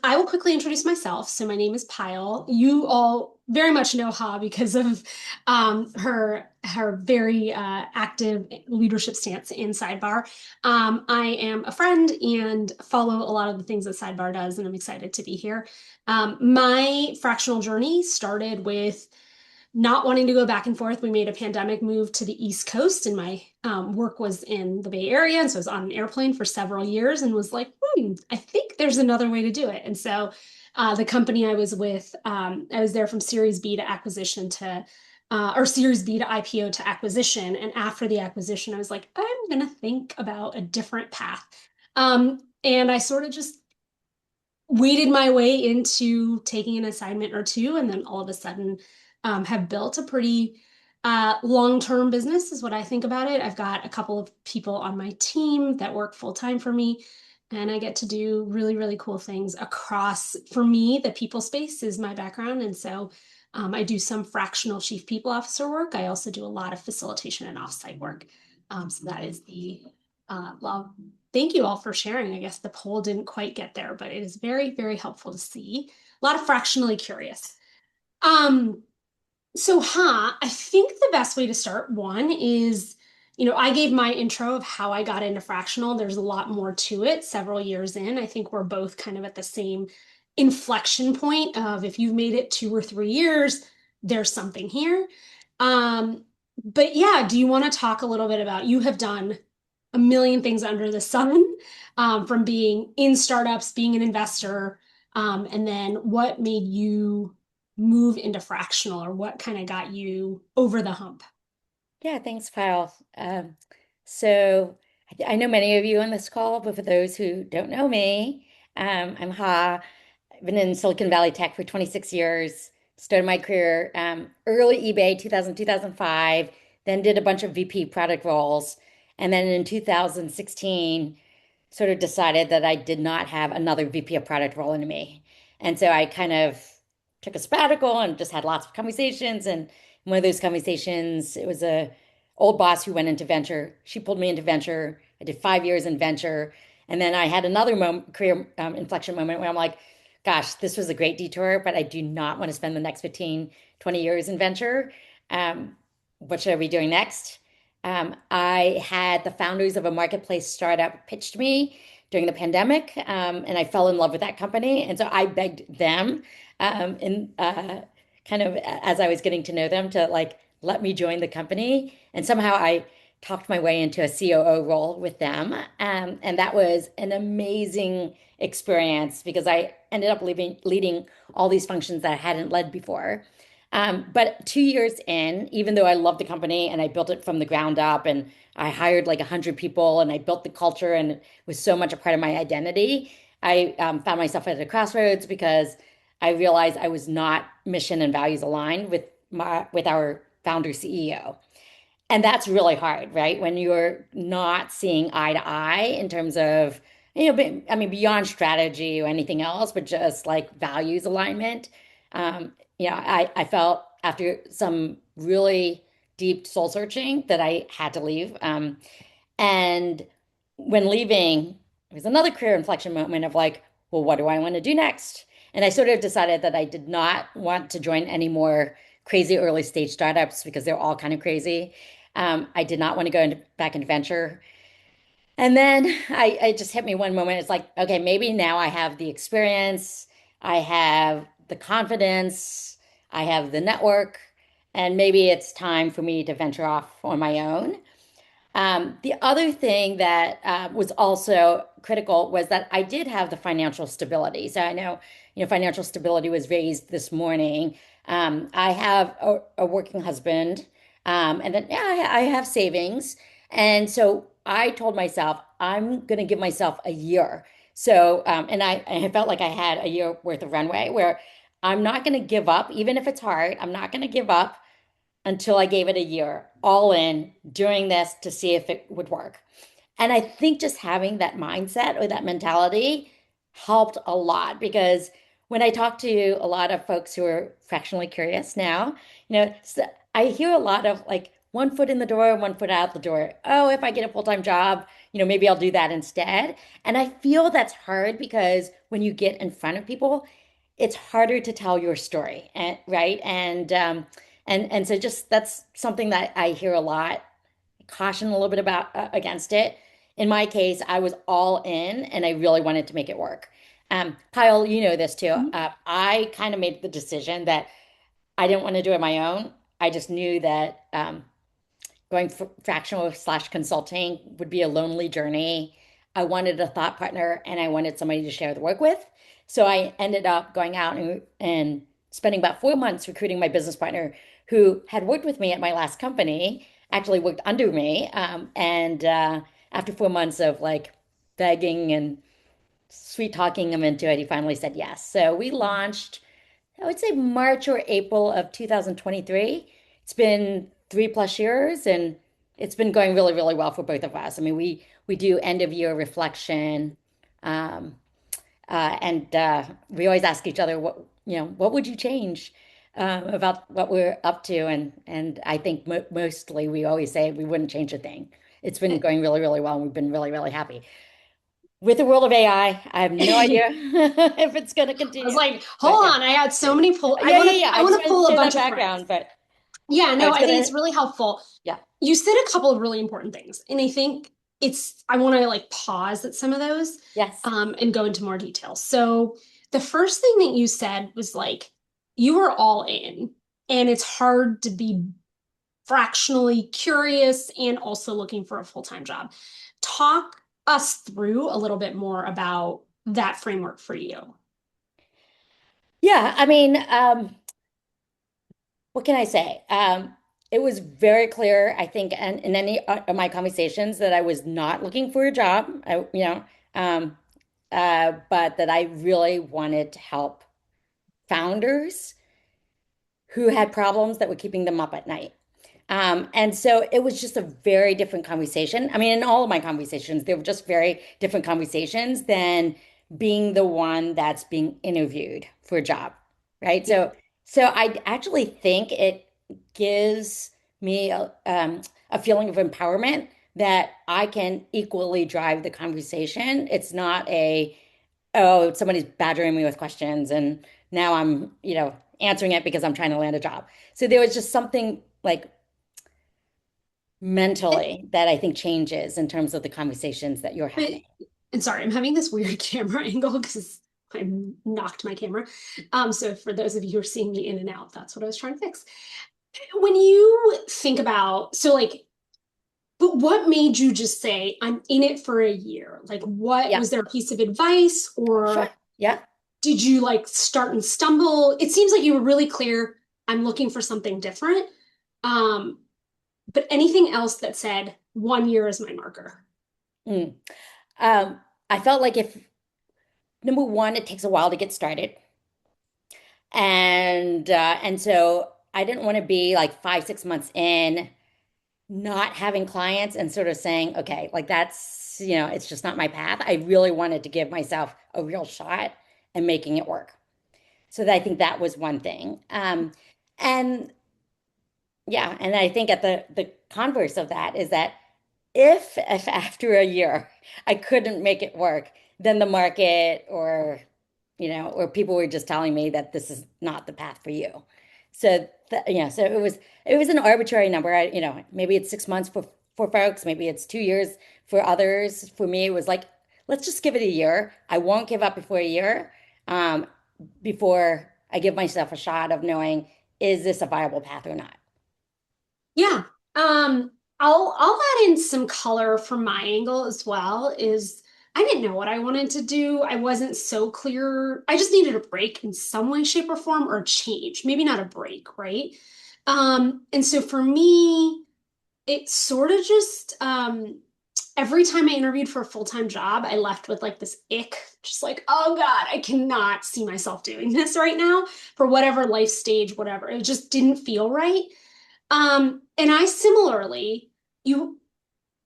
I will quickly introduce myself. So my name is Pyle. You all very much know Ha because of her very active leadership stance in Sidebar. I am a friend and follow a lot of the things that Sidebar does, and I'm excited to be here. My fractional journey started with not wanting to go back and forth. We made a pandemic move to the East Coast, and my work was in the Bay Area. And so I was on an airplane for several years and was like, I think there's another way to do it. And so the company I was with, I was there from Series B to acquisition to, or Series B to IPO to acquisition. And after the acquisition, I was like, I'm going to think about a different path. And I sort of just weeded my way into taking an assignment or two, and then all of a sudden have built a pretty long-term business, is what I think about it. I've got a couple of people on my team that work full time for me, and I get to do really, really cool things across. For me, the people space is my background, and so I do some fractional chief people officer work. I also do a lot of facilitation and offsite work. So that is the love. Thank you all for sharing. I guess the poll didn't quite get there, but it is very, very helpful to see. A lot of fractionally curious. Um, I think the best way to start one is, I gave my intro of how I got into fractional. There's a lot more to it several years in. I think we're both kind of at the same inflection point of if you've made it 2 or 3 years, there's something here. Um, but yeah, do you want to talk a little bit about you have done a million things under the sun, from being in startups, being an investor, and then what made you move into fractional, or what kind of got you over the hump? Yeah, thanks, Kyle. So I know many of you on this call, but for those who don't know me, I'm Ha. I've been in Silicon Valley tech for 26 years. Started my career early eBay, 2000, 2005, then did a bunch of VP product roles. And then in 2016, sort of decided that I did not have another VP of product role in me. And so I kind of took a sabbatical and just had lots of conversations. And one of those conversations, it was a old boss who went into venture. She pulled me into venture. I did 5 years in venture. And then I had another career inflection moment where I'm like, gosh, this was a great detour, but I do not want to spend the next 15, 20 years in venture. What should I be doing next? I had the founders of a marketplace startup pitched me during the pandemic, and I fell in love with that company. And so I begged them, kind of as I was getting to know them, to like let me join the company. And somehow I talked my way into a COO role with them. And that was an amazing experience because I ended up leading all these functions that I hadn't led before. But 2 years in, even though I loved the company and I built it from the ground up and I hired like 100 people and I built the culture and it was so much a part of my identity, I found myself at a crossroads because I realized I was not mission and values aligned with our founder CEO. And that's really hard, right? When you're not seeing eye to eye in terms of, I mean, beyond strategy or anything else, but just like values alignment. I felt after some really deep soul searching that I had to leave. And when leaving, it was another career inflection moment of like, well, what do I want to do next? And I sort of decided that I did not want to join any more crazy early stage startups because they're all kind of crazy. I did not want to go back into venture. And then I just hit me one moment. It's like, okay, maybe now I have the experience, I have the confidence, I have the network, and maybe it's time for me to venture off on my own. The other thing that was also critical was that I did have the financial stability. So I know, financial stability was raised this morning. I have a working husband, and then yeah, I have savings. And so I told myself, I'm going to give myself a year. So, and I felt like I had a year worth of runway where I'm not going to give up, even if it's hard. I'm not going to give up until I gave it a year, all in, doing this to see if it would work. And I think just having that mindset or that mentality helped a lot because when I talk to a lot of folks who are fractionally curious now, I hear a lot of like 1 foot in the door, 1 foot out the door. Oh, if I get a full-time job, maybe I'll do that instead. And I feel that's hard because when you get in front of people, it's harder to tell your story, and right? And so just that's something that I hear a lot, caution a little bit about against it. In my case, I was all in and I really wanted to make it work. Kyle, you know this too. I kind of made the decision that I didn't want to do it my own. I just knew that going fractional slash consulting would be a lonely journey. I wanted a thought partner and I wanted somebody to share the work with. So I ended up going out and spending about 4 months recruiting my business partner who had worked with me at my last company, actually worked under me. And after 4 months of like begging and sweet talking him into it, he finally said yes. So we launched, I would say March or April of 2023. It's been 3 plus years and it's been going really, really well for both of us. I mean, we do end of year reflection. Um, and we always ask each other what would you change about what we're up to? And I think mostly we always say we wouldn't change a thing. It's been going really, really well, and we've been really, really happy. With the world of AI, I have no idea if it's going to I was continue. like, But hold on, I had so many pull. yeah, yeah, yeah. I I just want to wanted to pull a share that bunch of threads. background, but Yeah, I no, was I think gonna, it's really helpful. yeah, You said a couple of really important things, and I think I want to like pause at some of those, yes. and go into more detail. So the first thing that you said was like, you were all in, and it's hard to be fractionally curious and also looking for a full-time job. Talk us through a little bit more about that framework for you. Yeah, I mean, what can I say? It was very clear, I think, and in any of my conversations that I was not looking for a job, um, but that I really wanted to help founders who had problems that were keeping them up at night. And so it was just a very different conversation. I mean, in all of my conversations, they were just very different conversations than being the one that's being interviewed for a job, right? Yeah. So I actually think it gives me a feeling of empowerment that I can equally drive the conversation. It's not oh, somebody's badgering me with questions and now I'm, answering it because I'm trying to land a job. So there was just something like mentally that I think changes in terms of the conversations that you're But, having. and sorry, I'm having this weird camera angle because I knocked my camera. So for those of you who are seeing me in and out, that's what I was trying to fix. When you think about, so like, but what made you just say, I'm in it for a year? Like, what Yeah, was there a piece of advice, sure. or Yeah. did you like start and stumble? It seems like you were really clear, I'm looking for something different. Um, but anything else that said 1 year is my marker? Mm. I felt like if number one, it takes a while to get started. And so I didn't want to be like 5, 6 months in, not having clients and sort of saying, okay, like that's, it's just not my path. I really wanted to give myself a real shot and making it work. So I think that was one thing. And yeah, and I think at the converse of that is that if after a year I couldn't make it work, then the market or people were just telling me that this is not the path for you. So it was an arbitrary number. Maybe it's 6 months for folks, maybe it's 2 years for others. For me, it was like, let's just give it a year. I won't give up before a year, um, before I give myself a shot of knowing, is this a viable path or not? Yeah. Um, I'll add in some color from my angle as well, is I didn't know what I wanted to do. I wasn't so clear. I just needed a break in some way, shape, or form, or a change. Maybe not a break, right? And so for me, it sort of just every time I interviewed for a full-time job, I left with like this ick, just like, oh God, I cannot see myself doing this right now for whatever life stage, whatever. It just didn't feel right. And I similarly, you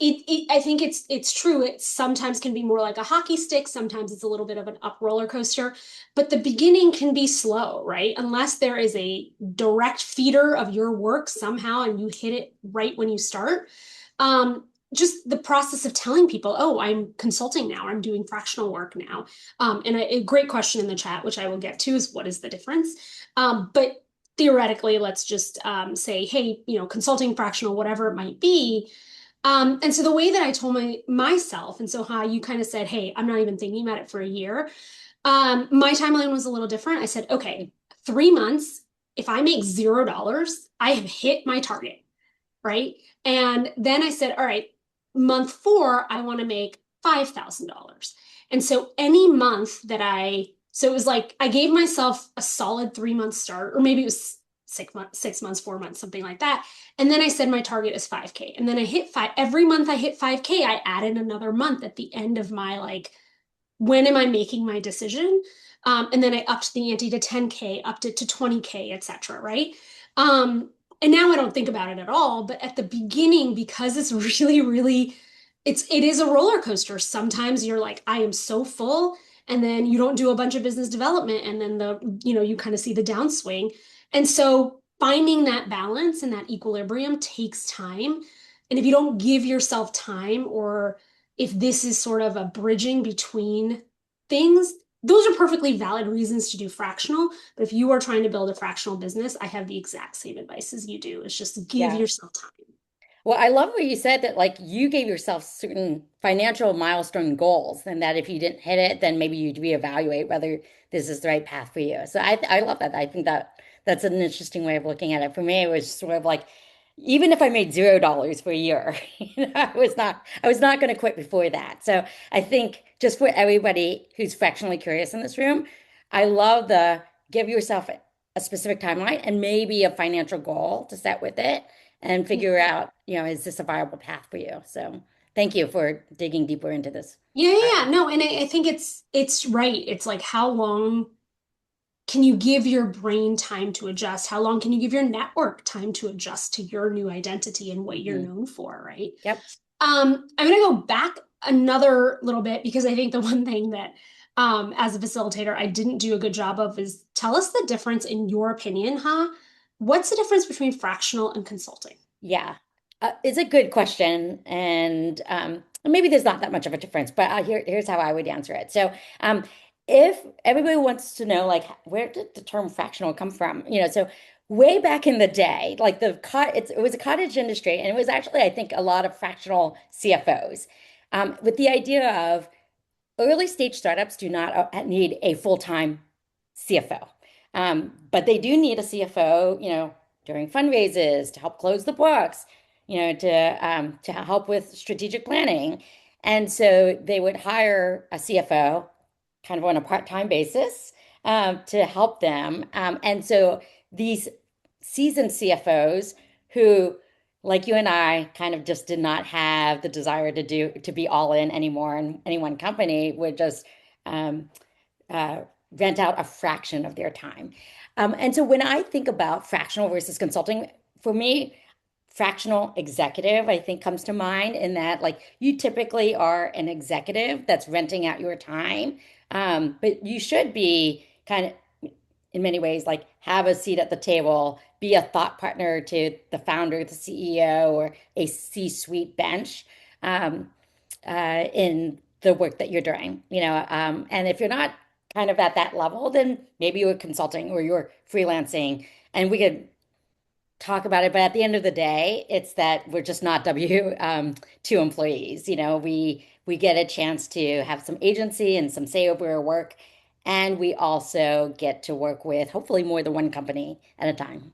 I think it's true. It sometimes can be more like a hockey stick, sometimes it's a little bit of an up roller coaster, but the beginning can be slow, right? Unless there is a direct feeder of your work somehow and you hit it right when you start. just the process of telling people, oh, I'm consulting now, I'm doing fractional work now. And a great question in the chat, which I will get to, is what is the difference? But theoretically, let's just say, hey, consulting, fractional, whatever it might be. And so the way that I told myself, and so how you kind of said, hey, I'm not even thinking about it for a year. My timeline was a little different. I said, okay, 3 months. If I make $0, I have hit my target, right? And then I said, all right, month 4, I want to make $5,000. And so any month so it was like I gave myself a solid 3 month start, or maybe it was 6 months, 6 months, 4 months, something like that. And then I said my target is 5K. And then I hit every month I hit 5K, I added another month at the end of my like, when am I making my decision? And then I upped the ante to 10K, upped it to 20K, etc. Right? Um, and now I don't think about it at all. But at the beginning, because it's really, really, it is a roller coaster. Sometimes you're like, I am so full, and then you don't do a bunch of business development, and then you kind of see the downswing. And so finding that balance and that equilibrium takes time. And if you don't give yourself time, or if this is sort of a bridging between things, those are perfectly valid reasons to do fractional. But if you are trying to build a fractional business, I have the exact same advice as you do. It's just give Yeah. yourself time. Well, I love what you said that like you gave yourself certain financial milestone goals, and that if you didn't hit it, then maybe you'd reevaluate whether this is the right path for you. So I love that. I think that that's an interesting way of looking at it. For me, it was sort of like even if I made $0 for a year, I was not going to quit before that. So I think just for everybody who's fractionally curious in this room, I love the give yourself a specific timeline and maybe a financial goal to set with it and figure out, is this a viable path for you? So thank you for digging deeper into this. Yeah, yeah, yeah. No, and I think it's right. It's like how long can you give your brain time to adjust? How long can you give your network time to adjust to your new identity and what you're Mhm. known for, right? Yep. I'm going to go back another little bit because I think the one thing that, as a facilitator, I didn't do a good job of is tell us the difference in your opinion, huh? What's the difference between fractional and consulting? Yeah, it's a good question, and maybe there's not that much of a difference, but here's how I would answer it. So, if everybody wants to know, like, where did the term fractional come from? So way back in the day, like it was a cottage industry, and it was actually, I think, a lot of fractional CFOs, with the idea of early stage startups do not need a full-time CFO. But they do need a CFO, during fundraisers to help close the books, to help with strategic planning. And so they would hire a CFO kind of on a part-time basis to help them. And so these seasoned CFOs who, like you and I, kind of just did not have the desire to be all in anymore in any one company, would just um, uh, rent out a fraction of their time. And so when I think about fractional versus consulting, for me, fractional executive, I think comes to mind in that like you typically are an executive that's renting out your time. But you should be kind of in many ways like have a seat at the table, be a thought partner to the founder, the CEO, or a C-suite bench in the work that you're doing. And if you're not kind of at that level, then maybe you're consulting or you're freelancing, and we could talk about it. But at the end of the day, it's that we're just not W-2 employees. We get a chance to have some agency and some say over our work, and we also get to work with hopefully more than one company at a time.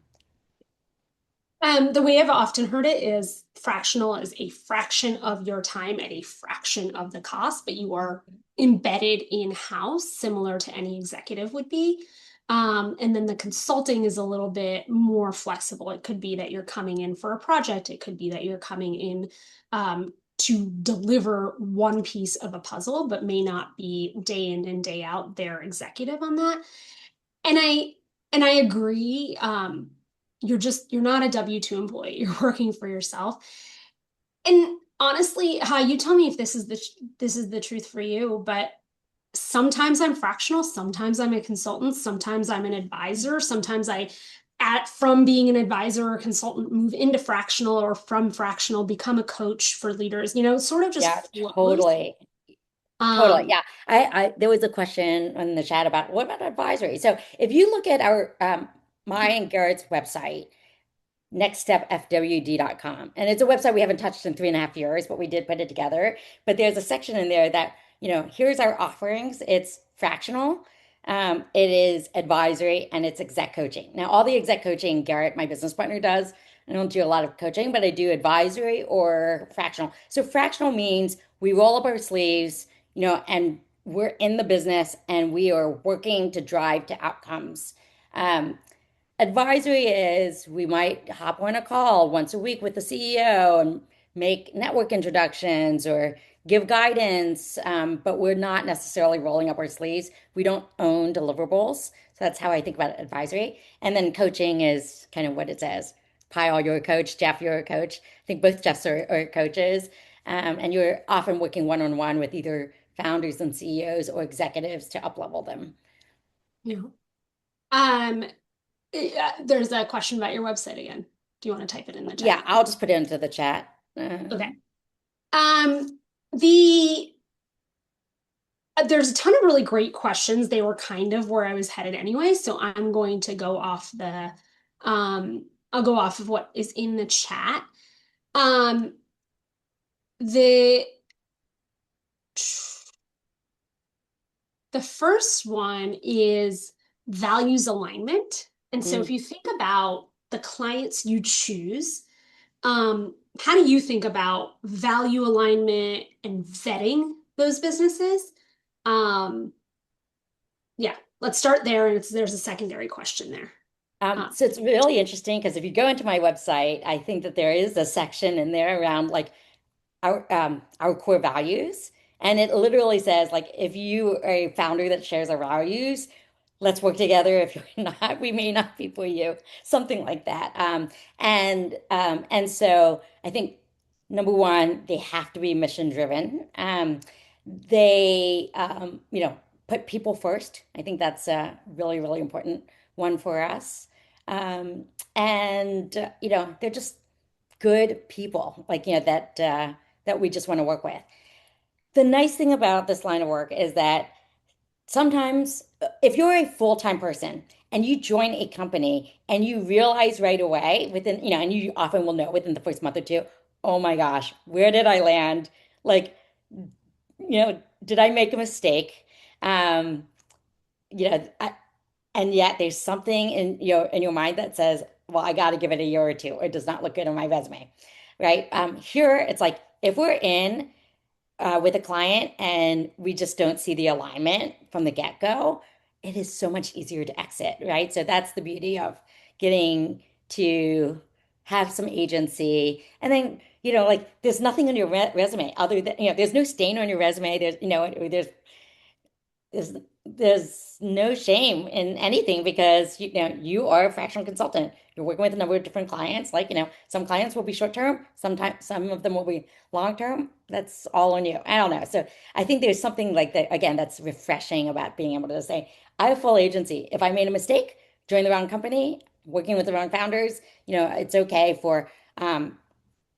The way I've often heard it is fractional is a fraction of your time at a fraction of the cost, but you are embedded in-house, similar to any executive would be. And then the consulting is a little bit more flexible. It could be that you're coming in for a project. It could be that you're coming in to deliver one piece of a puzzle, but may not be day in and day out their executive on that. And I agree. You're not a W-2 employee. You're working for yourself. And honestly, you tell me if this is the truth for you, but sometimes I'm fractional, sometimes I'm a consultant, sometimes I'm an advisor, sometimes I from being an advisor or consultant move into fractional, or from fractional become a coach for leaders, sort of Yeah, just flows. totally. Totally. Um, Yeah. There was a question in the chat about what about advisory? So if you look at our my and Garrett's website, nextstepfwd.com. And it's a website we haven't touched in 3.5 years, but we did put it together. But there's a section in there that, here's our offerings. It's fractional, it is advisory, and it's exec coaching. Now, all the exec coaching Garrett, my business partner, does. I don't do a lot of coaching, but I do advisory or fractional. So fractional means we roll up our sleeves, and we're in the business and we are working to drive to outcomes. Um, Advisory is we might hop on a call once a week with the CEO and make network introductions or give guidance, but we're not necessarily rolling up our sleeves. We don't own deliverables. So that's how I think about advisory. And then coaching is kind of what it says. Pyle, you're a coach. Jeff, you're a coach. I think both Jeffs are coaches. And you're often working one-on-one with either founders and CEOs or executives to uplevel them. yeah. Um, there's a question about your website again. Do you want to type it in the Yeah, chat? I'll just put it into the chat. Okay. The There's a ton of really great questions. They were kind of where I was headed anyway, so I'm going to go off I'll go off of what is in the chat. Um, the the first one is values alignment. And so Mm. if you think about the clients you choose, how do you think about value alignment and vetting those businesses? Um, yeah, let's start there. And there's a secondary question there. So it's really interesting because if you go into my website, I think that there is a section in there around like our core values. And it literally says like if you are a founder that shares our values, let's work together. If you're not, we may not be for you. Something like that. And so I think number one, they have to be mission driven. They put people first. I think that's a really, really important one for us. And they're just good people, like that we just want to work with. The nice thing about this line of work is that sometimes if you're a full-time person and you join a company and you realize right away within, and you often will know within the first month or two, oh my gosh, where did I land? Like, did I make a mistake? Um, you know, I, and yet there's something in your mind that says, well, I got to give it a year or two. It does not look good on my resume, right? Here, it's like if we're in with a client and we just don't see the alignment from the get-go, it is so much easier to exit, right? So that's the beauty of getting to have some agency. And then, like there's nothing on your resume other than, there's no stain on your resume. There's no shame in anything because you are a fractional consultant. You're working with a number of different clients. Like, some clients will be short term, sometimes some of them will be long term. That's all on you. I don't know. So I think there's something like that again that's refreshing about being able to say, I have full agency. If I made a mistake, join the wrong company, working with the wrong founders, it's okay for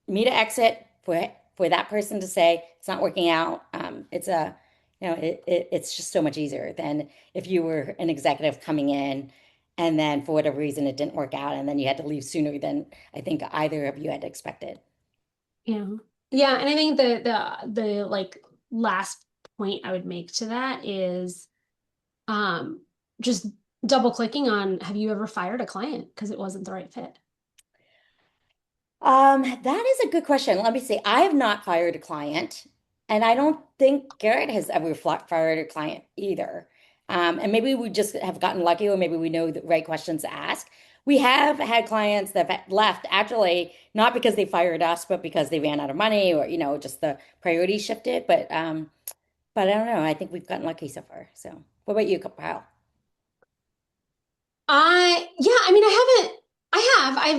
me to exit, for that person to say it's not working out. It's just so much easier than if you were an executive coming in and then for whatever reason it didn't work out and then you had to leave sooner than I think either of you had expected. Yeah. Yeah, and I think the like last point I would make to that is um just double clicking on, have you ever fired a client because it wasn't the right fit? That is a good question. Let me see. I have not fired a client, and I don't think Garrett has ever fired a client either. And maybe we just have gotten lucky, or maybe we know the right questions to ask. We have had clients that have left actually not because they fired us, but because they ran out of money, or just the priority shifted. But I don't know. I think we've gotten lucky so far. So, what about you, Kyle? I mean,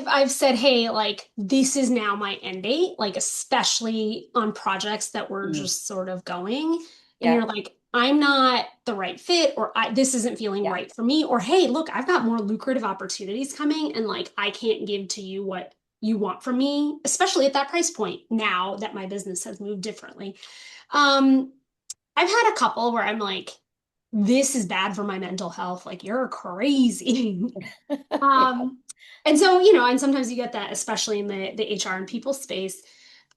I've said, hey, like this is now my end date, like especially on projects that were Mm, just sort of going. And yeah. you're like, I'm not the right fit, or this isn't feeling Yeah. right for me, or hey, look, I've got more lucrative opportunities coming and like I can't give to you what you want from me, especially at that price point now that my business has moved differently. Um, I've had a couple where I'm like, this is bad for my mental health. Like, you're crazy. Yeah. And so, and sometimes you get that, especially in the HR and people space.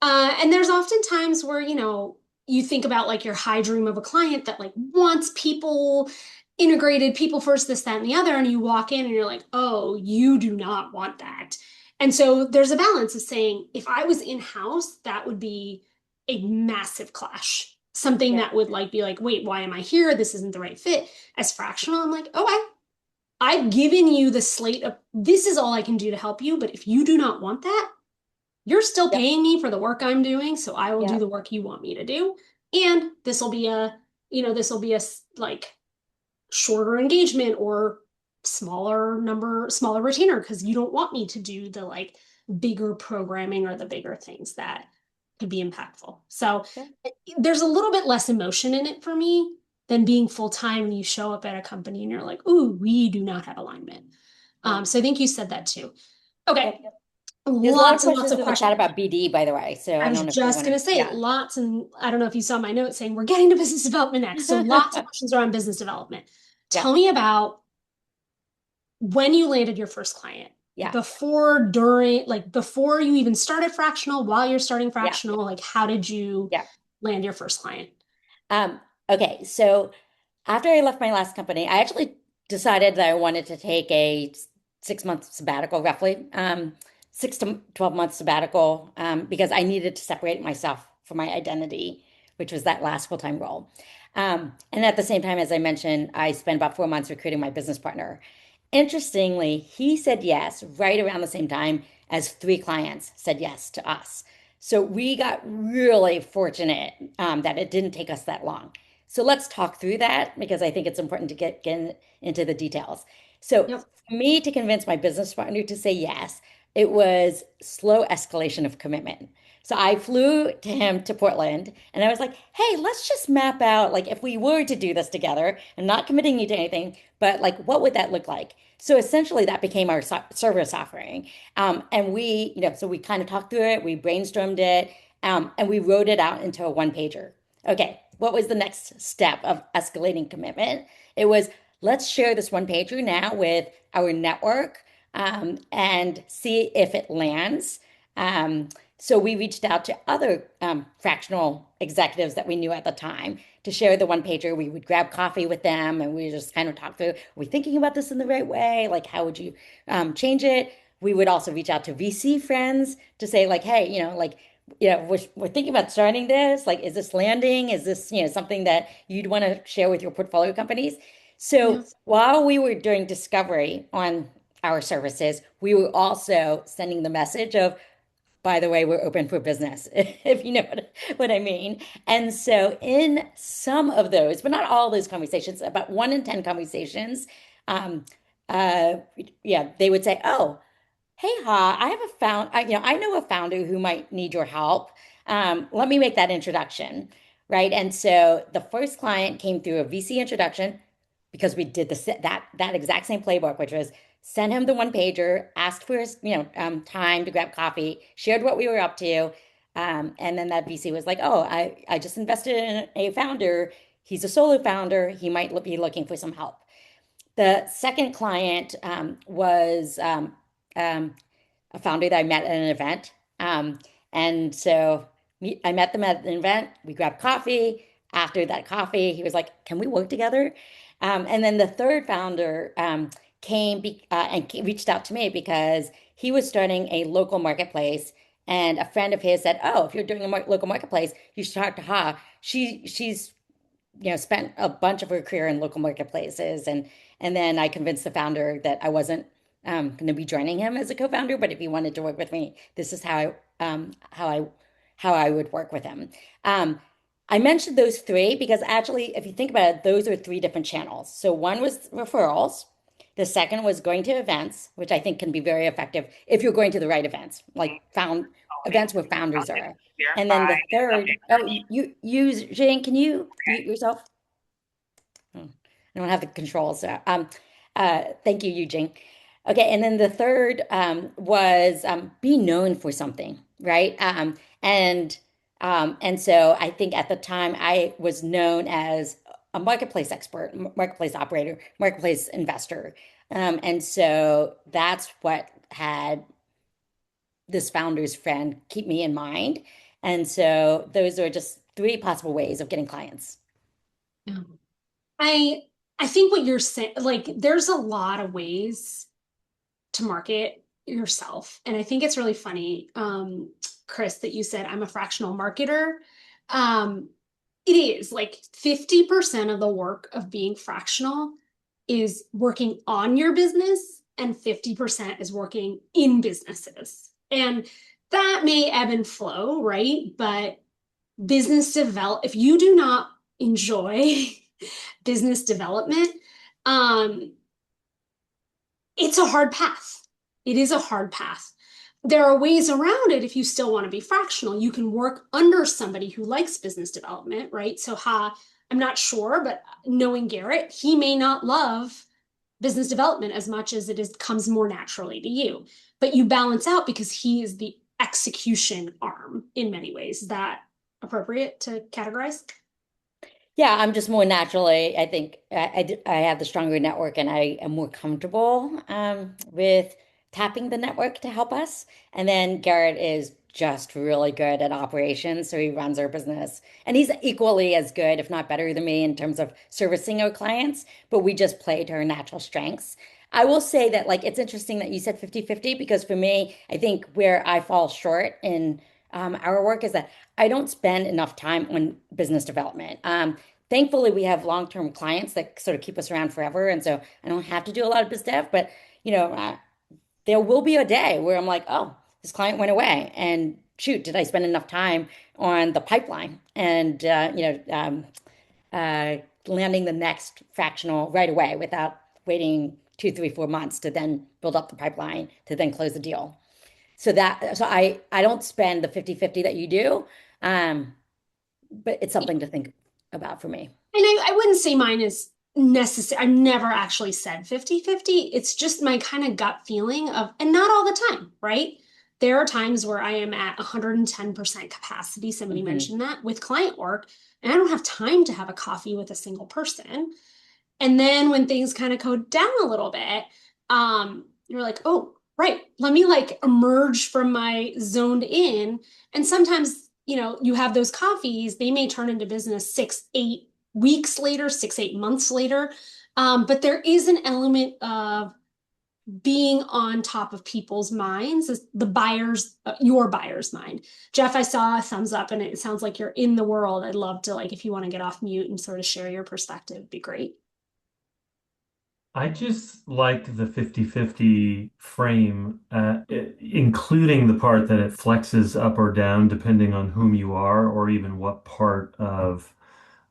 And there's often times where, you think about like your high dream of a client that like wants people integrated, people first, this, that, and the other. And you walk in and you're like, oh, you do not want that. And so there's a balance of saying, if I was in-house, that would be a massive clash. Something Yeah. that would like be like, wait, why am I here? This isn't the right fit. As fractional, I'm like, oh, I've given you the slate of this is all I can do to help you. But if you do not want that, you're still Yep. paying me for the work I'm doing. So I will do Yep. the work you want me to do. And this will be a like shorter engagement or smaller retainer because you don't want me to do the like bigger programming or the bigger things that could be impactful. So Yeah. there's a little bit less emotion in it for me than being full time and you show up at a company and you're like, ooh, we do not have alignment. Yeah. So I think you said that too. Okay. Yep. There's a lot of Lots and lots questions of in the chat questions. about BD, by the way. So I I was don't know if you just want to. going to say Yeah. lots, and I don't know if you saw my note saying we're getting to business development next. So lots of questions around business development. Yeah. Tell me about when you landed your first client, Yeah. before, during, like before you even started fractional, while you're starting Yeah. fractional, like how did you Yeah. land your first client? Um, okay. So after I left my last company, I actually decided that I wanted to take a 6 month sabbatical, roughly, 6 to 12 month sabbatical, because I needed to separate myself from my identity, which was that last full-time role. And at the same time, as I mentioned, I spent about 4 months recruiting my business partner. Interestingly, he said yes right around the same time as three clients said yes to us. So we got really fortunate that it didn't take us that long. So let's talk through that because I think it's important to get into the details. So Yep. for me to convince my business partner to say yes, it was slow escalation of commitment. So I flew to him to Portland and I was like, hey, let's just map out like if we were to do this together and not committing you to anything, but like what would that look like? So essentially that became our service offering. And so we kind of talked through it, we brainstormed it, and we wrote it out into a one pager. Okay, what was the next step of escalating commitment? It was let's share this one pager now with our network and see if it lands. Um, so we reached out to other fractional executives that we knew at the time to share the one pager. We would grab coffee with them and we just kind of talk through, are we thinking about this in the right way? Like, how would you change it? We would also reach out to VC friends to say, like, hey, we're thinking about starting this. Like, is this landing? Is this, something that you'd want to share with your portfolio companies? So Yep. while we were doing discovery on our services, we were also sending the message of, by the way, we're open for business, if you know what I mean. And so, in some of those, but not all those conversations, about 1 in 10 conversations, um, uh, yeah, they would say, "Oh, hey, Ha, I have a I know a founder who might need your help. Let me make that introduction." Right. And so the first client came through a VC introduction because we did that exact same playbook, which was send him the one pager, asked for his, time to grab coffee, shared what we were up to. And then that VC was like, oh, I just invested in a founder. He's a solo founder. He might be looking for some help. The second client was a founder that I met at an event. And so I met them at an event. We grabbed coffee. After that coffee, he was like, can we work together? And then the third founder reached out to me because he was starting a local marketplace. And a friend of his said, oh, if you're doing a local marketplace, you should talk to Ha. She's spent a bunch of her career in local marketplaces, and then I convinced the founder that I wasn't going to be joining him as a co-founder, but if he wanted to work with me, this is how I would work with him. Um, I mentioned those three because actually, if you think about it, those are three different channels. So one was referrals. The second was going to events, which I think can be very effective if you're going to the right events, like found events where founders are. And then the third, oh, Jane, can you mute yourself? I don't have the control. So, thank you, Eugene. Okay, and then the third was be known for something, right? And so I think at the time I was known as a marketplace expert, marketplace operator, marketplace investor. And so that's what had this founder's friend keep me in mind. And so those are just three possible ways of getting clients. Yeah. I I think what you're saying, like, there's a lot of ways to market yourself. And I think it's really funny, Chris, that you said I'm a fractional marketer. Um, it is like 50% of the work of being fractional is working on your business, and 50% is working in businesses. And that may ebb and flow, right? But if you do not enjoy business development, um, it's a hard path. It is a hard path. There are ways around it if you still want to be fractional. You can work under somebody who likes business development, right? So, I'm not sure, but knowing Garrett, he may not love business development as much as comes more naturally to you. But you balance out because he is the execution arm in many ways. Is that appropriate to categorize? Yeah, I'm just more naturally, I think I have the stronger network and I am more comfortable with tapping the network to help us. And then Garrett is just really good at operations. So he runs our business and he's equally as good, if not better than me in terms of servicing our clients, but we just play to our natural strengths. I will say that like it's interesting that you said 50-50 because for me, I think where I fall short in our work is that I don't spend enough time on business development. Thankfully, we have long-term clients that sort of keep us around forever, and so I don't have to do a lot of biz dev. But you know, there will be a day where I'm like, oh, this client went away, and shoot, did I spend enough time on the pipeline and landing the next fractional right away without waiting 2, 3, 4 months to then build up the pipeline to then close the deal. So I don't spend the 50-50 that you do, um, but it's something to think about for me. And I wouldn't say mine is necessary. I've never actually said 50-50. It's just my kind of gut feeling of, and not all the time, right? There are times where I am at 110% capacity. Somebody Hmm. mentioned that with client work, and I don't have time to have a coffee with a single person. And then when things kind of go down a little bit, you're like, oh, right, let me like emerge from my zoned in. And sometimes, you have those coffees, they may turn into business 6, 8 weeks later, 6, 8 months later. But there is an element of being on top of people's minds, your buyer's mind. Jeff, I saw a thumbs up and it sounds like you're in the world. I'd love to, like, if you want to get off mute and sort of share your perspective, it'd be great. I just like the 50-50 frame, including the part that it flexes up or down depending on whom you are or even what part of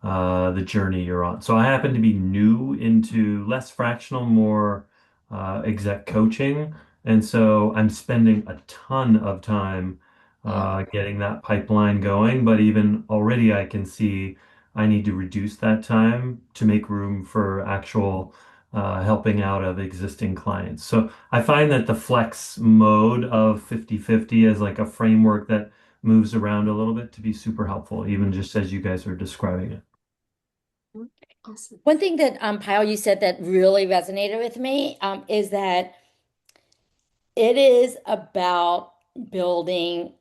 the journey you're on. So I happen to be new into less fractional, more exec coaching. And so I'm spending a ton of time Yeah. getting that pipeline going. But even already, I can see I need to reduce that time to make room for actual helping out of existing clients. So I find that the flex mode of 50-50 is like a framework that moves around a little bit to be super helpful, even just as you guys are describing it. Awesome. One thing that Pyle, you said that really resonated with me is that it is about building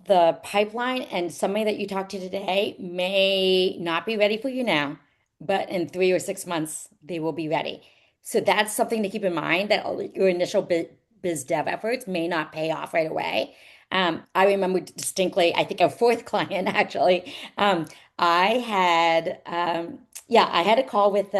the pipeline, and somebody that you talked to today may not be ready for you now, but in 3 or 6 months, they will be ready. So that's something to keep in mind that your initial biz dev efforts may not pay off right away. I remember distinctly, I think our fourth client actually, I had, yeah, I had a call with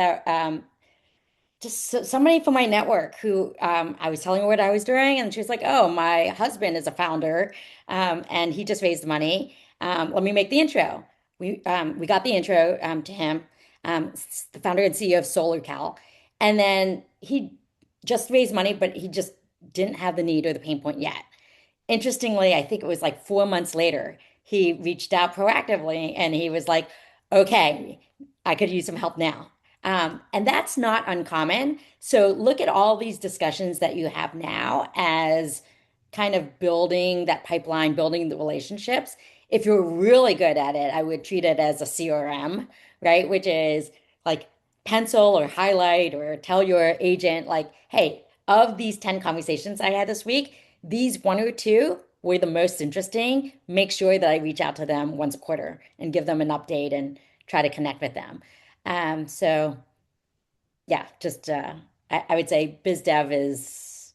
somebody from my network who I was telling her what I was doing, and she was like, "Oh, my husband is a founder, and he just raised money. Let me make the intro." We got the intro to him, the founder and CEO of SolarCal, and then he just raised money, but he just didn't have the need or the pain point yet. Interestingly, I think it was like 4 months later, he reached out proactively, and he was like, "Okay, I could use some help now." And that's not uncommon. So look at all these discussions that you have now as kind of building that pipeline, building the relationships. If you're really good at it, I would treat it as a CRM, right? Which is like pencil or highlight or tell your agent, like, hey, of these 10 conversations I had this week, these one or two were the most interesting. Make sure that I reach out to them once a quarter and give them an update and try to connect with them. So yeah, just I would say biz dev is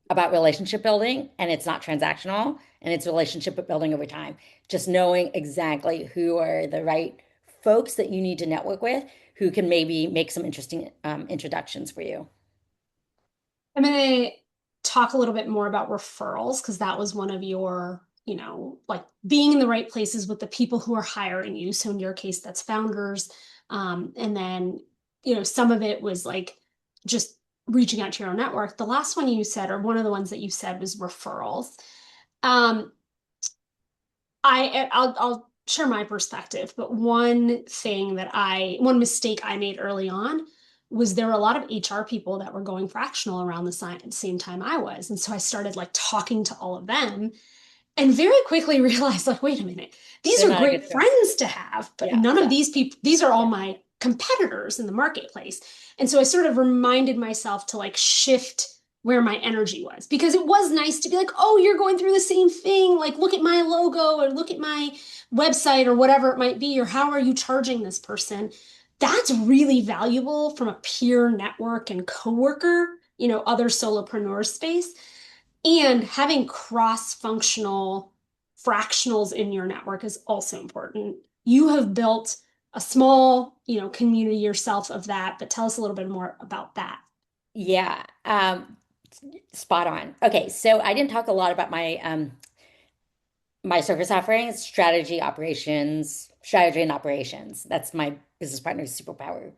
about relationship building and it's not transactional and it's relationship building over time. Just knowing exactly who are the right folks that you need to network with who can maybe make some interesting introductions for you. I'm going to talk a little bit more about referrals because that was one of your, like being in the right places with the people who are hiring you. So in your case, that's founders. And then, some of it was like just reaching out to your own network. The last one you said, or one of the ones that you said was referrals. Um, I'll share my perspective, but one mistake I made early on was there were a lot of HR people that were going fractional around the same time I was. And so I started like talking to all of them and very quickly realized like, wait a minute, these They're are not a good great fit. friends to have, but Yeah, none of yeah, these people, these are all yeah. my competitors in the marketplace. And so I sort of reminded myself to like shift where my energy was because it was nice to be like, oh, you're going through the same thing. Like, look at my logo or look at my website or whatever it might be, or how are you charging this person? That's really valuable from a peer network and coworker, other solopreneur space. And having cross-functional fractionals in your network is also important. You have built a small, community yourself of that, but tell us a little bit more about that. Yeah, spot on. Okay, so I didn't talk a lot about my service offerings, strategy and operations. That's my business partner's superpower.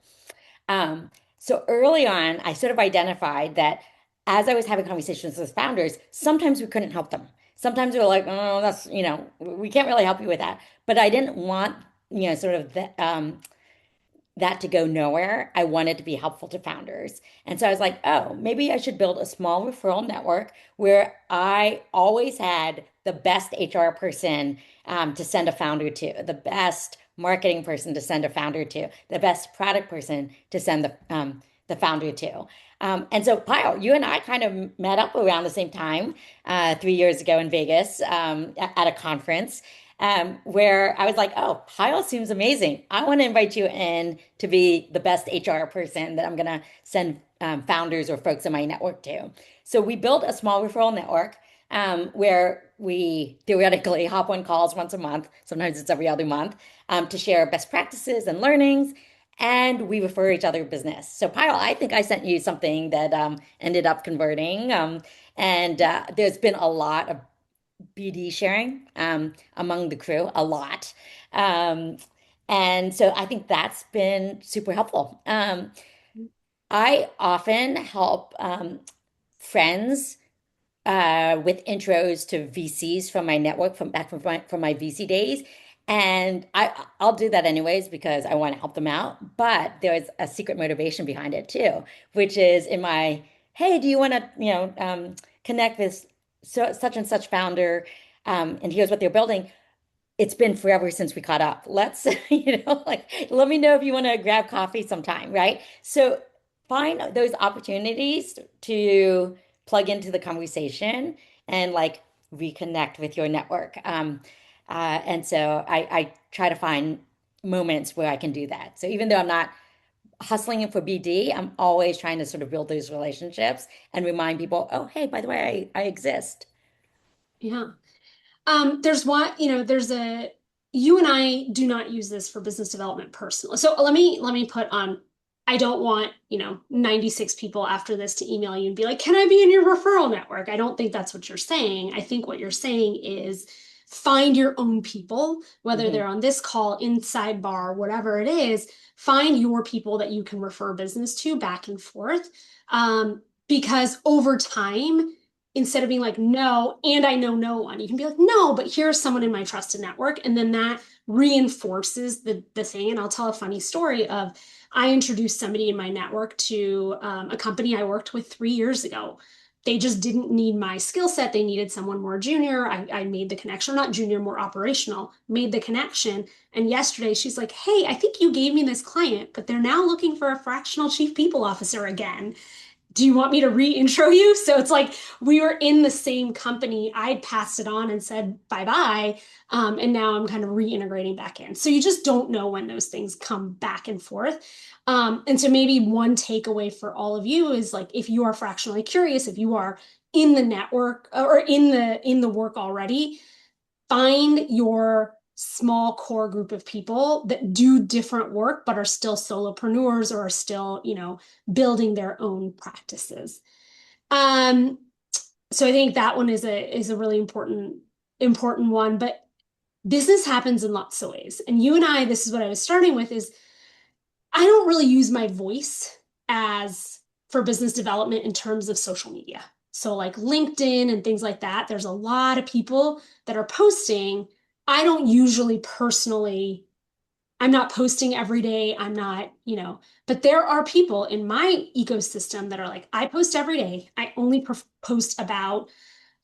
So early on, I sort of identified that as I was having conversations with founders, sometimes we couldn't help them. Sometimes we were like, oh, we can't really help you with that. But I didn't want, sort of that to go nowhere. I wanted to be helpful to founders. And so I was like, oh, maybe I should build a small referral network where I always had the best HR person to send a founder to, the best marketing person to send a founder to, the best product person to send the founder to. And so, Pyle, you and I kind of met up around the same time 3 years ago in Vegas at a conference where I was like, oh, Pyle seems amazing. I want to invite you in to be the best HR person that I'm going to send founders or folks in my network to. So we built a small referral network where we theoretically hop on calls once a month. Sometimes it's every other month to share best practices and learnings. And we refer each other business. So, Pyle, I think I sent you something that ended up converting. And there's been a lot of BD sharing among the crew, a lot. Um, and so I think that's been super helpful. I often help friends with intros to VCs from my network from my VC days. And I'll do that anyways because I want to help them out. But there's a secret motivation behind it too, which is hey, do you want to, connect with such and such founder? And here's what they're building. It's been forever since we caught up. Let's, like, let me know if you want to grab coffee sometime, right? So find those opportunities to plug into the conversation and like reconnect with your network. And so I try to find moments where I can do that. So even though I'm not hustling for BD, I'm always trying to sort of build those relationships and remind people, oh, hey, by the way, I exist. Yeah. There's one, you and I do not use this for business development personally. So let me put on, I don't want, 96 people after this to email you and be like, can I be in your referral network? I don't think that's what you're saying. I think what you're saying is find your own people, whether Mhm. they're on this call, in Sidebar, whatever it is, find your people that you can refer business to back and forth. Because over time, instead of being like, no, and I know no one, you can be like, no, but here's someone in my trusted network. And then that reinforces the thing. And I'll tell a funny story of I introduced somebody in my network to a company I worked with 3 years ago. They just didn't need my skill set. They needed someone more junior. I made the connection, or not junior, more operational, made the connection. And yesterday she's like, hey, I think you gave me this client, but they're now looking for a fractional chief people officer again. Do you want me to re-intro you? So it's like we were in the same company. I'd passed it on and said bye bye. And now I'm kind of reintegrating back in. So you just don't know when those things come back and forth. And so maybe one takeaway for all of you is like if you are fractionally curious, if you are in the network or in the work already, find your small core group of people that do different work but are still solopreneurs or are still, building their own practices. Um, so I think that one is a really important one. But business happens in lots of ways. And you and I, this is what I was starting with, is I don't really use my voice as for business development in terms of social media. So like LinkedIn and things like that, there's a lot of people that are posting. I don't usually personally, I'm not posting every day. I'm not, but there are people in my ecosystem that are like, I post every day. I only post about,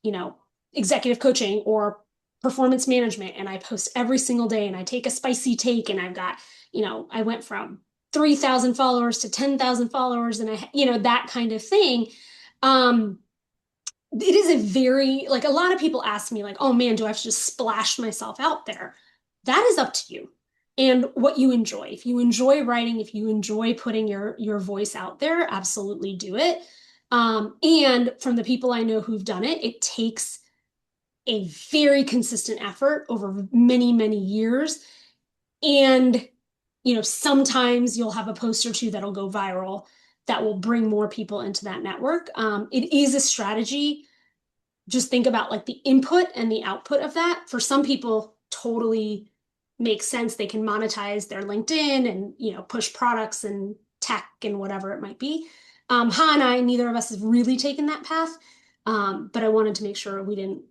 you know, executive coaching or performance management. And I post every single day and I take a spicy take and I've got, I went from 3,000 followers to 10,000 followers and that kind of thing. Um, it is a very, like a lot of people ask me like, oh man, do I have to just splash myself out there? That is up to you and what you enjoy. If you enjoy writing, if you enjoy putting your voice out there, absolutely do it. And from the people I know who've done it, it takes a very consistent effort over many, many years. And, sometimes you'll have a post or two that'll go viral that will bring more people into that network. It is a strategy. Just think about like the input and the output of that. For some people, totally makes sense. They can monetize their LinkedIn and, push products and tech and whatever it might be. Ha and I, neither of us have really taken that path. But I wanted to make sure we didn't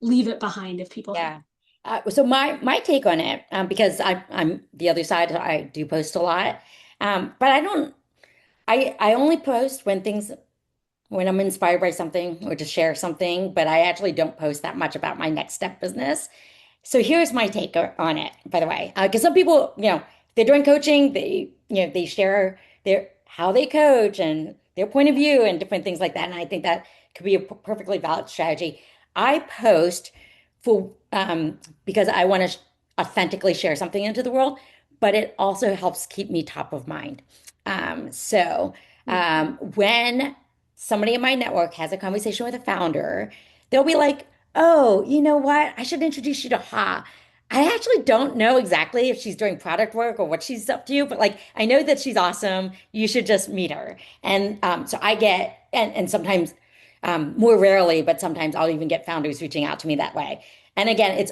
leave it behind if people had. Yeah. So my take on it, because I'm the other side, I do post a lot, but I don't. I only post when I'm inspired by something or to share something, but I actually don't post that much about my next step business. So here's my take on it, by the way, because some people, they're doing coaching, they share their how they coach and their point of view and different things like that, and I think that could be a perfectly valid strategy. I post for because I want to authentically share something into the world, but it also helps keep me top of mind. So when somebody in my network has a conversation with a founder, they'll be like, oh, you know what? I should introduce you to Ha. I actually don't know exactly if she's doing product work or what she's up to, but like I know that she's awesome. You should just meet her. And so I get, and sometimes more rarely, but sometimes I'll even get founders reaching out to me that way. And again, it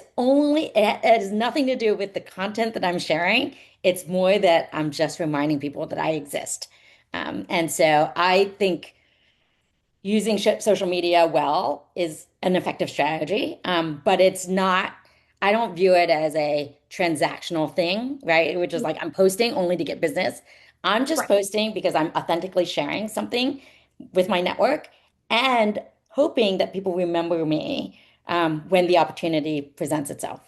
has nothing to do with the content that I'm sharing. It's more that I'm just reminding people that I exist. And so I think using social media well is an effective strategy, but it's not, I don't view it as a transactional thing, right? Which is like I'm posting only to get business. I'm just Right. posting because I'm authentically sharing something with my network and hoping that people remember me when the opportunity presents itself.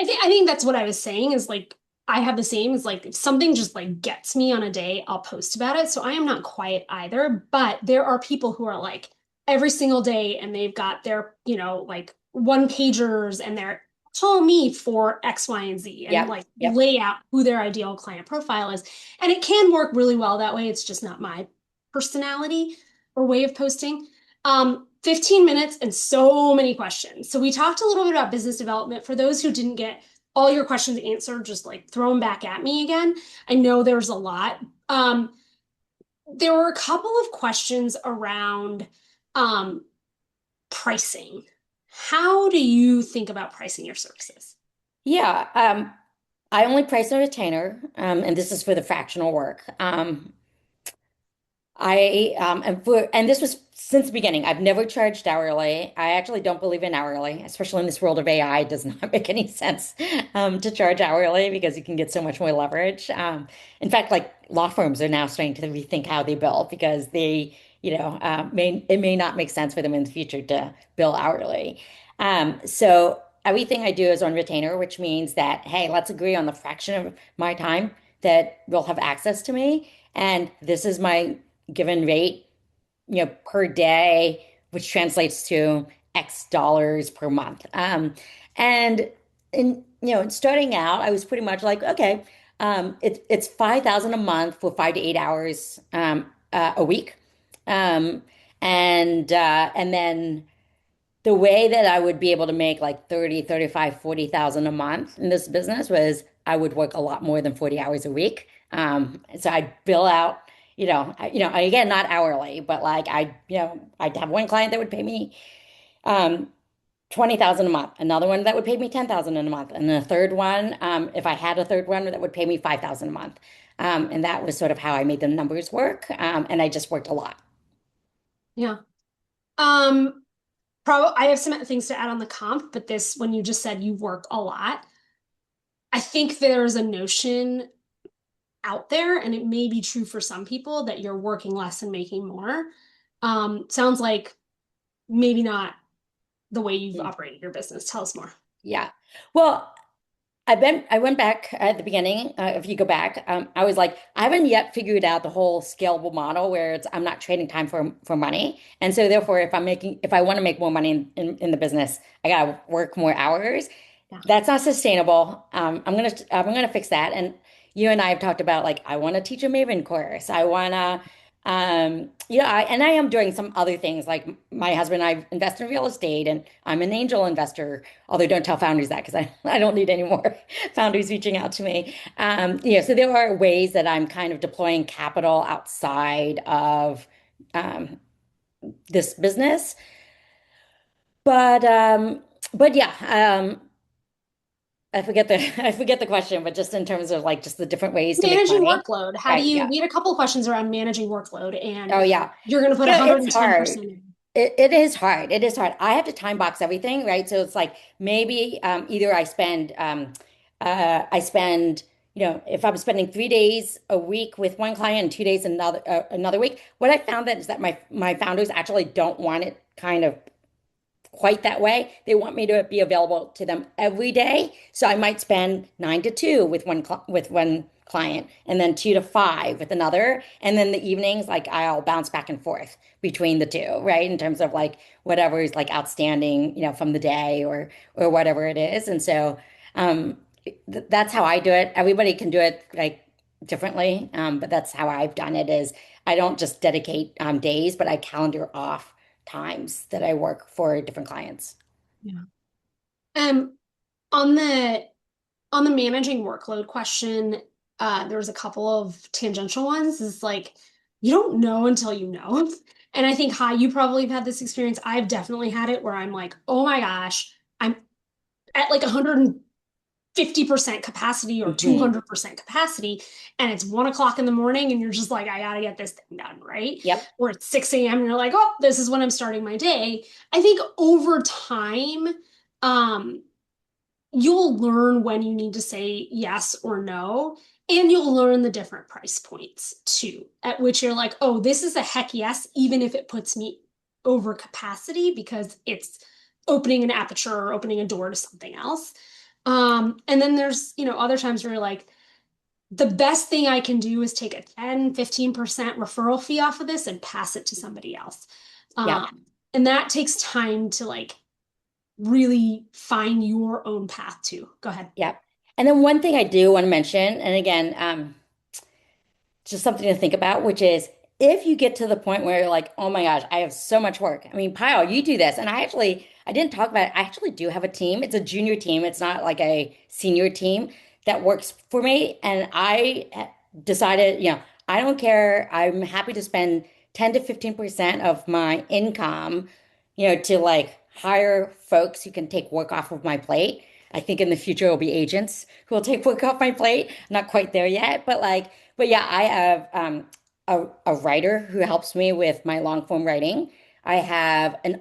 I think that's what I was saying is like I have the same is like if something just like gets me on a day, I'll post about it. So I am not quiet either, but there are people who are like every single day and they've got their, like one pagers and they're call me for X, Y, and Z and Yep, like yep. lay out who their ideal client profile is. And it can work really well that way. It's just not my personality or way of posting. 15 minutes and so many questions. So we talked a little bit about business development. For those who didn't get all your questions answered, just like throw them back at me again. I know there's a lot. There were a couple of questions around um, pricing. How do you think about pricing your services? Yeah. I only price a retainer, and this is for the fractional work. and this was since the beginning. I've never charged hourly. I actually don't believe in hourly, especially in this world of AI. It does not make any sense to charge hourly because you can get so much more leverage. In fact, like law firms are now starting to rethink how they bill because it may not make sense for them in the future to bill hourly. So everything I do is on retainer, which means that, hey, let's agree on the fraction of my time that will have access to me. And this is my given rate, per day, which translates to X dollars per month. And starting out, I was pretty much like, okay, it's 5,000 a month for 5 to 8 hours a week. Um, and then the way that I would be able to make like 30, 35, 40,000 a month in this business was I would work a lot more than 40 hours a week. So I'd bill out, again, not hourly, but like I'd have one client that would pay me um, 20,000 a month, another one that would pay me 10,000 in a month, and then a third one, if I had a third one that would pay me 5,000 a month. And that was sort of how I made the numbers work. And I just worked a lot. Yeah. Um, Probably I have some things to add on the comp, but this, when you just said you work a lot, I think there's a notion out there, and it may be true for some people, that you're working less and making more. Sounds like maybe not the way you've Mm. operated your business. Tell us more. Yeah. Well, I went back at the beginning. If you go back, I was like, I haven't yet figured out the whole scalable model where I'm not trading time for money. And so therefore, if I want to make more money in the business, I gotta work more hours. Yeah. That's not sustainable. I'm gonna fix that. And you and I have talked about like I want to teach a Maven course. I wanna and I am doing some other things like my husband and I invest in real estate and I'm an angel investor. Although don't tell founders that because I don't need any more founders reaching out to me. So there are ways that I'm kind of deploying capital outside of um, this business. But yeah, I forget the question, but just in terms of like just the different ways to make Managing money. workload. How do Right, you, yeah. we had a couple of questions around managing workload, and Oh yeah. you're going to put It's hard. 110% in. It is hard. It is hard. I have to time box everything, right? So it's like maybe either I spend, if I'm spending 3 days a week with one client and 2 days another week. What I found that is that my founders actually don't want it kind of quite that way. They want me to be available to them every day. So I might spend 9 to 2 with one client and then 2 to 5 with another. And then the evenings, like I'll bounce back and forth between the two, right? In terms of like whatever is like outstanding, from the day or whatever it is. And so that's how I do it. Everybody can do it like differently. But that's how I've done it is I don't just dedicate days, but I calendar off times that I work for different clients. Yeah. Um, on the on the managing workload question, there was a couple of tangential ones. Is like you don't know until you know. And I think, Hi, you probably have had this experience. I've definitely had it where I'm like, oh my gosh, I'm at like 150% capacity or Hmm. 200% capacity, and it's 1 o'clock in the morning, and you're just like, I gotta get this thing done, right? Yep. Or it's 6 a.m. and you're like, oh, this is when I'm starting my day. I think over time, um, you'll learn when you need to say yes or no. And you'll learn the different price points too, at which you're like, oh, this is a heck yes, even if it puts me over capacity because it's opening an aperture or opening a door to something else. And then there's, other times where you're like, the best thing I can do is take a 10, 15% referral fee off of this and pass it to somebody else. Yep. And that takes time to like really find your own path to. Go ahead. Yep. And then one thing I do want to mention, and again, just something to think about, which is if you get to the point where you're like, oh my gosh, I have so much work. I mean, Pyle, you do this. And I didn't talk about it. I actually do have a team. It's a junior team. It's not like a senior team that works for me. And I decided, I don't care. I'm happy to spend 10 to 15% of my income, to like hire folks who can take work off of my plate. I think in the future it'll be agents who will take work off my plate. Not quite there yet, but yeah, I have a writer who helps me with my long form writing. I have an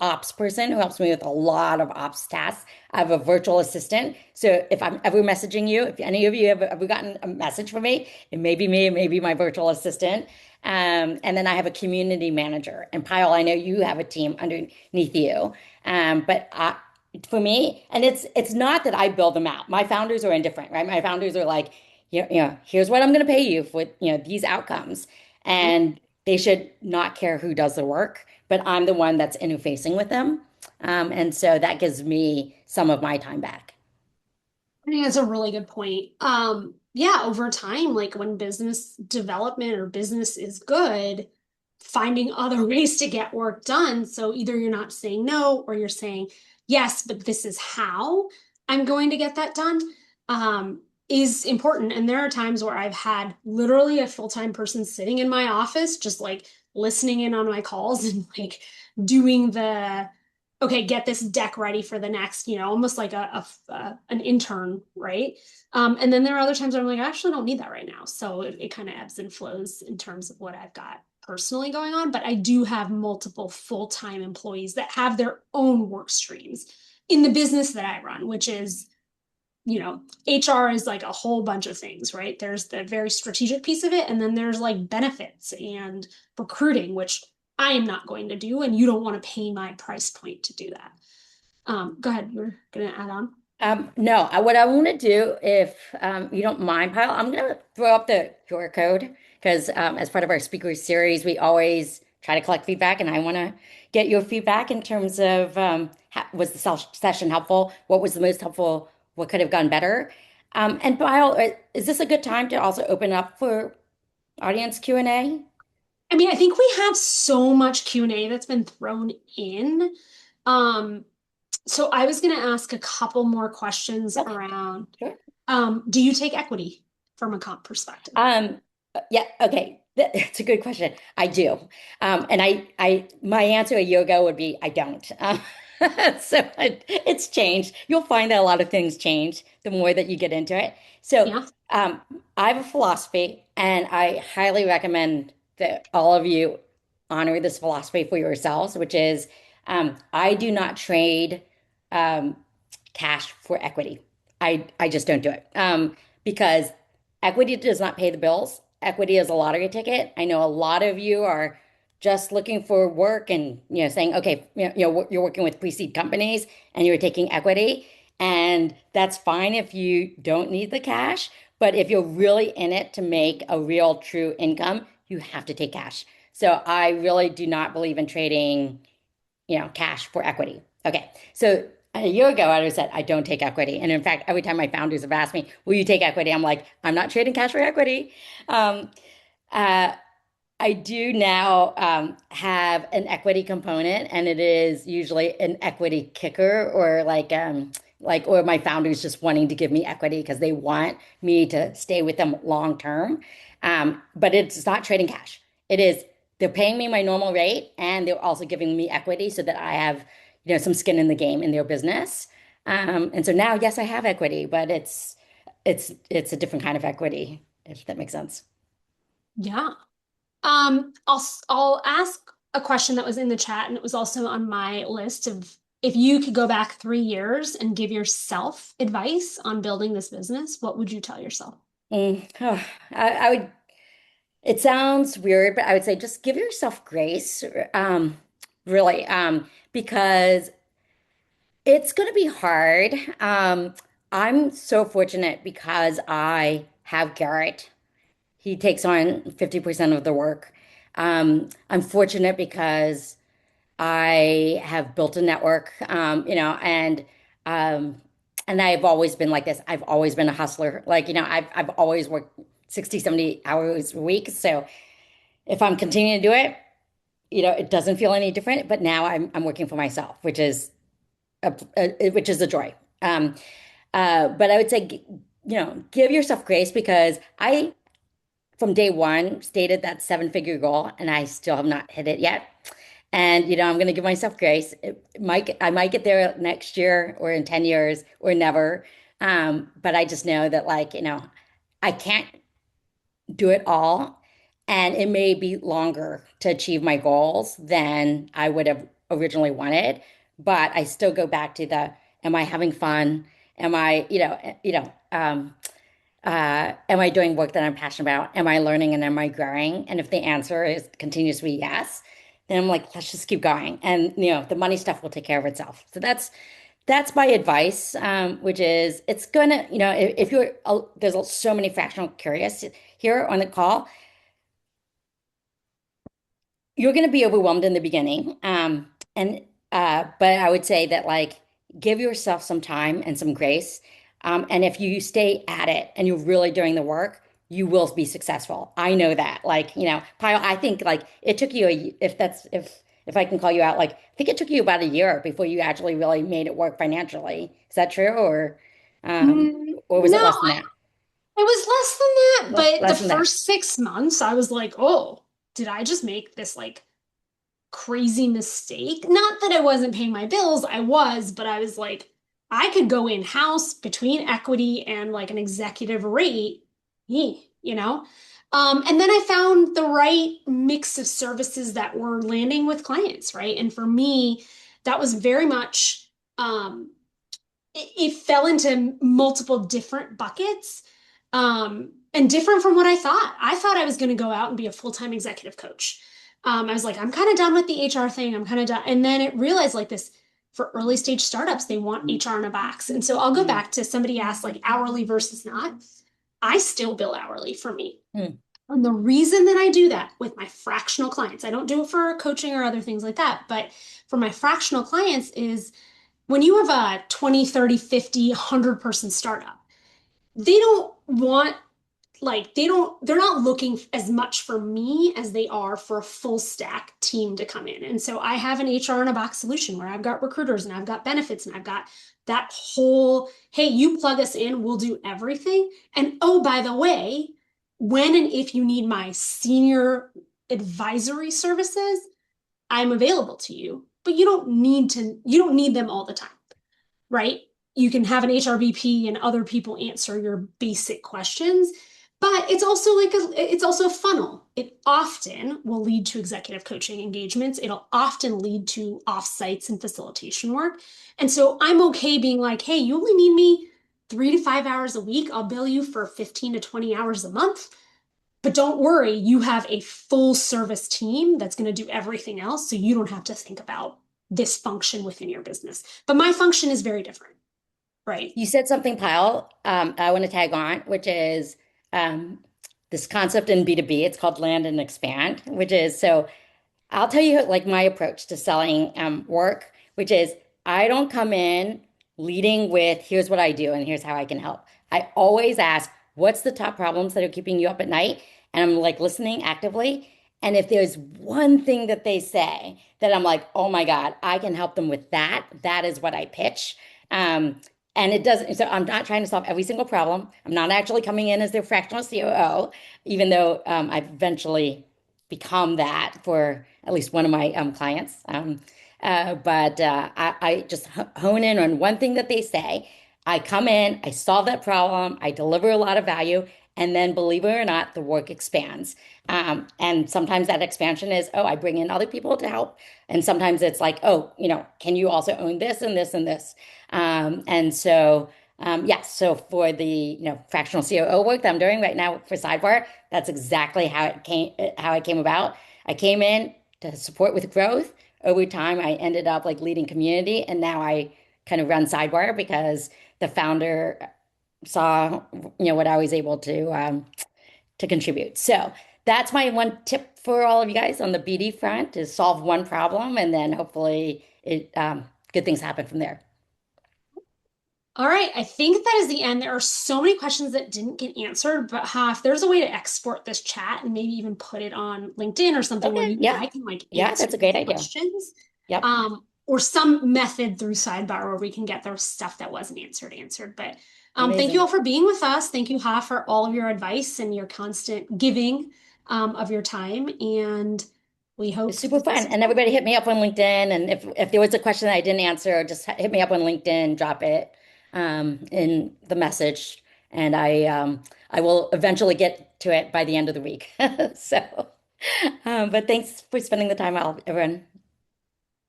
ops person who helps me with a lot of ops tasks. I have a virtual assistant. So if I'm ever messaging you, if any of you have ever gotten a message from me, it may be me, it may be my virtual assistant. And then I have a community manager. And Pyle, I know you have a team underneath you. But for me, and it's not that I build them out. My founders are indifferent, right? My founders are like, here's what I'm going to pay you for, these outcomes. And they should not care who does the work, but I'm the one that's interfacing with them. And so that gives me some of my time back. I think that's a really good point. Yeah, over time, like when business development or business is good, finding other ways to get work done. So either you're not saying no or you're saying yes, but this is how I'm going to get that done, is important. And there are times where I've had literally a full-time person sitting in my office, just like listening in on my calls and like doing the okay, get this deck ready for the next, almost like an intern, right? And then there are other times where I'm like, I actually don't need that right now. So it kind of ebbs and flows in terms of what I've got personally going on. But I do have multiple full-time employees that have their own work streams in the business that I run, which is, HR is like a whole bunch of things, right? There's the very strategic piece of it, and then there's like benefits and recruiting, which I am not going to do, and you don't want to pay my price point to do that. Go ahead, you were gonna add on. No, what I want to do, if you don't mind, Pyle, I'm going to throw up the QR code because as part of our speaker series, we always try to collect feedback, and I want to get your feedback in terms of was the session helpful? What was the most helpful? What could have gone better? And Pyle, is this a good time to also open up for audience Q&A? I mean, I think we have so much Q&A that's been thrown in. Um, so I was gonna ask a couple more questions Okay, around, sure. do you take equity from a comp perspective? Um, yeah, okay. That's a good question. I do. And my answer a year ago would be I don't. It's changed. You'll find that a lot of things change the more that you get into it. So, Yeah. um, I have a philosophy, and I highly recommend that all of you honor this philosophy for yourselves, which is I do not trade um, cash for equity. I just don't do it because equity does not pay the bills. Equity is a lottery ticket. I know a lot of you are just looking for work and saying, okay, you're working with pre-seed companies and you're taking equity, and that's fine if you don't need the cash. But if you're really in it to make a real true income, you have to take cash. So I really do not believe in trading cash for equity. Okay. So a year ago, I would have said, I don't take equity. And in fact, every time my founders have asked me, will you take equity? I'm like, I'm not trading cash for equity. Um, uh, I do now have an equity component, and it is usually an equity kicker or or my founders just wanting to give me equity because they want me to stay with them long term. But it's not trading cash. It is they're paying me my normal rate, and they're also giving me equity so that I have some skin in the game in their business. And so now, yes, I have equity, but it's a different kind of equity, if that makes sense. Yeah. I'll ask a question that was in the chat, and it was also on my list of if you could go back 3 years and give yourself advice on building this business, what would you tell yourself? I would, it sounds weird, but I would say just give yourself grace, really, because it's going to be hard. I'm so fortunate because I have Garrett. He takes on 50% of the work. I'm fortunate because I have built a network, um, and I've always been like this. I've always been a hustler. Like, I've always worked 60, 70 hours a week. So if I'm continuing to do it, it doesn't feel any different. But now I'm working for myself, which is a joy. But I would say, give yourself grace because I, from day one, stated that seven-figure goal, and I still have not hit it yet. And I'm going to give myself grace. I might get there next year or in 10 years or never. But I just know that I can't do it all. And it may be longer to achieve my goals than I would have originally wanted. But I still go back to the, am I having fun? Am I, am I doing work that I'm passionate about? Am I learning and am I growing? And if the answer is continues to be yes, then I'm like, let's just keep going. And the money stuff will take care of itself. So that's my advice, which is it's gonna, if you're there's so many fractional curious here on the call, you're going to be overwhelmed in the beginning. And but I would say that like give yourself some time and some grace. And if you stay at it and you're really doing the work, you will be successful. I know that. Like, Pyle, I think like it took you if I can call you out, like I think it took you about a year before you actually really made it work financially. Is that true? Um, or was it No, less than that? it was less than that, but the Less than that. first 6 months, I was like, oh, did I just make this like crazy mistake? Not that I wasn't paying my bills, I was, but I was like, I could go in-house between equity and like an executive rate, you know? And then I found the right mix of services that were landing with clients, right? And for me, that was very much it fell into multiple different buckets and different from what I thought. I thought I was going to go out and be a full-time executive coach. I was like, I'm kind of done with the HR thing. I'm kind of done. And then it realized like this for early stage startups, they want HR in a box. And so I'll go back to somebody asked like hourly versus not. I still bill hourly for me. Hmm. And the reason that I do that with my fractional clients, I don't do it for coaching or other things like that, but for my fractional clients is when you have a 20, 30, 50, 100-person startup, they don't want they're not looking as much for me as they are for a full stack team to come in. And so I have an HR in a box solution where I've got recruiters and I've got benefits and I've got that whole, hey, you plug us in, we'll do everything. And oh, by the way, when and if you need my senior advisory services, I'm available to you, but you don't need them all the time, right? You can have an HRBP and other people answer your basic questions, but it's also a funnel. It often will lead to executive coaching engagements. It'll often lead to offsites and facilitation work. And so I'm okay being like, hey, you only need me 3 to 5 hours a week. I'll bill you for 15 to 20 hours a month. But don't worry, you have a full service team that's going to do everything else. So you don't have to think about this function within your business. But my function is very different, right? You said something, Pyle, I want to tag on, which is um, this concept in B2B. It's called land and expand, which is so I'll tell you like my approach to selling work, which is I don't come in leading with here's what I do and here's how I can help. I always ask, what's the top problems that are keeping you up at night? And I'm like listening actively. And if there's one thing that they say that I'm like, oh my God, I can help them with that, that is what I pitch. Um, and it doesn't, so I'm not trying to solve every single problem. I'm not actually coming in as their fractional COO, even though I've eventually become that for at least one of my clients. But I just hone in on one thing that they say. I come in, I solve that problem, I deliver a lot of value, and then believe it or not, the work expands. And sometimes that expansion is, oh, I bring in other people to help. And sometimes it's like, oh, can you also own this and this and this? Yes, so for the fractional COO work that I'm doing right now for Sidebar, that's exactly how it came about. I came in to support with growth. Over time, I ended up like leading community, and now I kind of run Sidebar because the founder saw what I was able to contribute. So that's my one tip for all of you guys on the BD front is solve one problem, and then hopefully good things happen from there. All right, I think that is the end. There are so many questions that didn't get answered, but if there's a way to export this chat and maybe even put it on LinkedIn or something where Okay, you and yeah, I can like yeah, answer that's a these great idea. questions, Yep, or some method through Sidebar where we can get the stuff that wasn't answered. But thank you amazing. all for being with us. Thank you, Ha, for all of your advice and your constant giving of your time. And we It's hope super that this fun. was And helpful. everybody hit me up on LinkedIn. And if there was a question that I didn't answer, just hit me up on LinkedIn, drop it in the message. And I will eventually get to it by the end of the week. So, but thanks for spending the time out, everyone.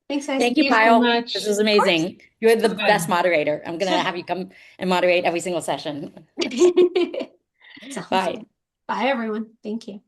Thanks, guys. Thank you, Thanks so Pyle. This much. was Of course. amazing. You're the best Bye. moderator. I'm gonna have you come and moderate every single session. Sounds Bye. good. Bye, everyone. Thank you.